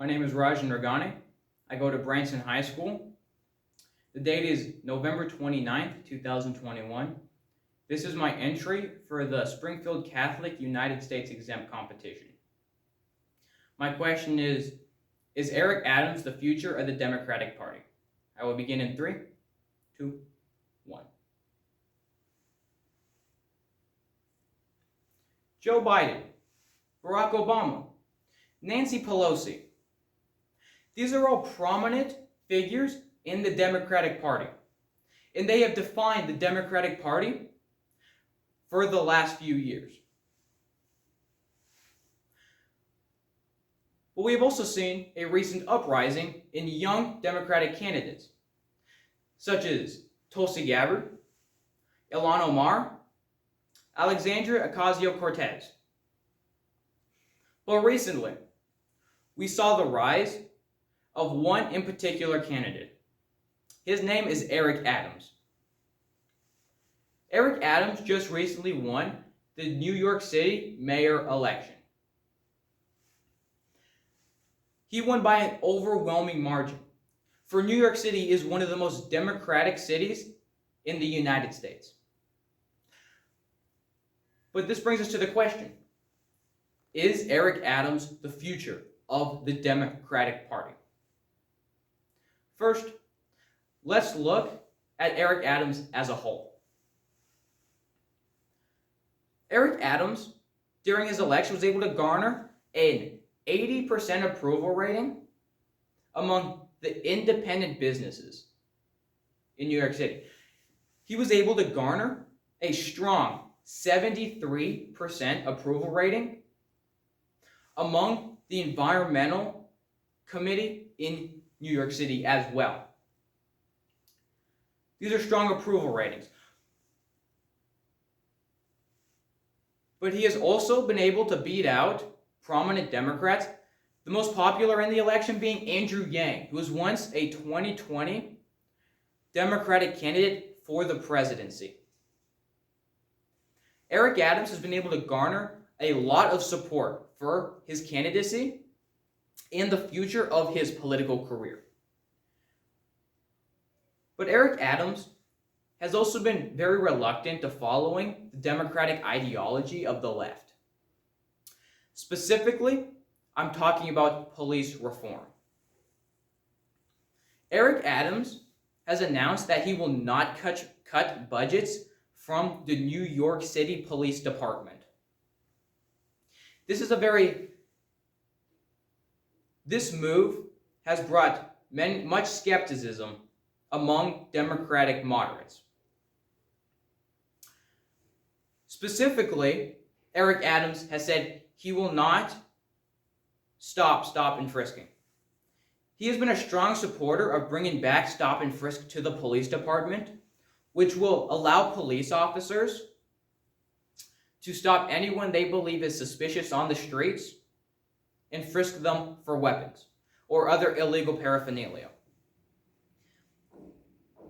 My name is Rajan Raghani. I go to Branson High School. The date is November 29th, 2021. This is my entry for the Springfield Catholic United States Exempt competition. My question is Eric Adams the future of the Democratic Party? I will begin in 3, 2, 1. Joe Biden, Barack Obama, Nancy Pelosi. These are all prominent figures in the Democratic Party, and they have defined the Democratic Party for the last few years. But we have also seen a recent uprising in young Democratic candidates, such as Tulsi Gabbard, Ilhan Omar, Alexandria Ocasio-Cortez. But recently, we saw the rise of one in particular candidate. His name is Eric Adams. Eric Adams just recently won the New York City mayor election. He won by an overwhelming margin. For New York City is one of the most democratic cities in the United States. But this brings us to the question: is Eric Adams the future of the Democratic Party? First, let's look at Eric Adams as a whole. Eric Adams, during his election, was able to garner an 80% approval rating among the independent businesses in New York City. He was able to garner a strong 73% approval rating among the environmental committee in New York City as well. These are strong approval ratings. But he has also been able to beat out prominent Democrats, the most popular in the election being Andrew Yang, who was once a 2020 Democratic candidate for the presidency. Eric Adams has been able to garner a lot of support for his candidacy and the future of his political career. But Eric Adams has also been very reluctant to following the Democratic ideology of the left. Specifically, I'm talking about police reform. Eric Adams has announced that he will not cut budgets from the New York City Police Department. This move has brought much skepticism among Democratic moderates. Specifically, Eric Adams has said he will not stop and frisking. He has been a strong supporter of bringing back stop and frisk to the police department, which will allow police officers to stop anyone they believe is suspicious on the streets and frisk them for weapons or other illegal paraphernalia.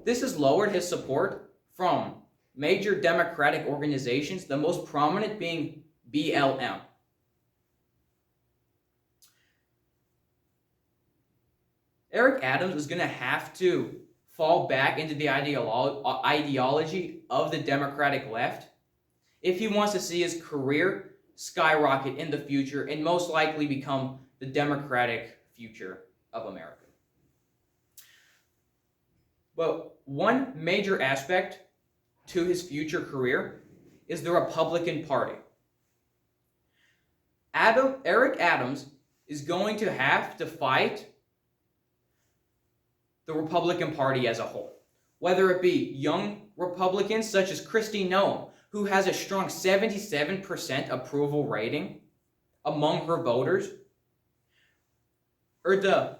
This has lowered his support from major Democratic organizations, the most prominent being BLM. Eric Adams is going to have to fall back into the ideology of the Democratic left if he wants to see his career skyrocket in the future and most likely become the Democratic future of America. But one major aspect to his future career is the Republican Party. Eric Adams is going to have to fight the Republican Party as a whole, whether it be young Republicans such as Kristi Noem, who has a strong 77% approval rating among her voters, or the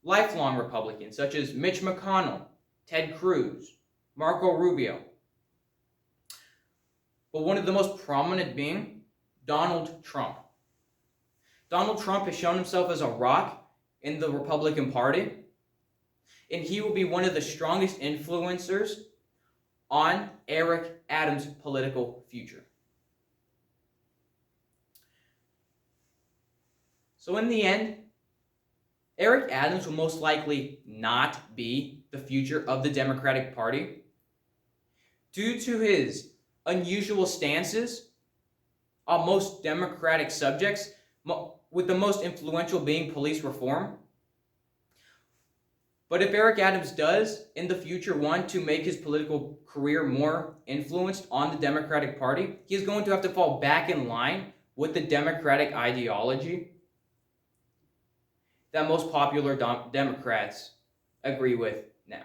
lifelong Republicans such as Mitch McConnell, Ted Cruz, Marco Rubio. But one of the most prominent being Donald Trump. Donald Trump has shown himself as a rock in the Republican Party, and he will be one of the strongest influencers on Eric Adams' political future. So in the end, Eric Adams will most likely not be the future of the Democratic Party due to his unusual stances on most Democratic subjects, with the most influential being police reform. But if Eric Adams does, in the future, want to make his political career more influenced on the Democratic Party, he is going to have to fall back in line with the Democratic ideology that most popular Democrats agree with now.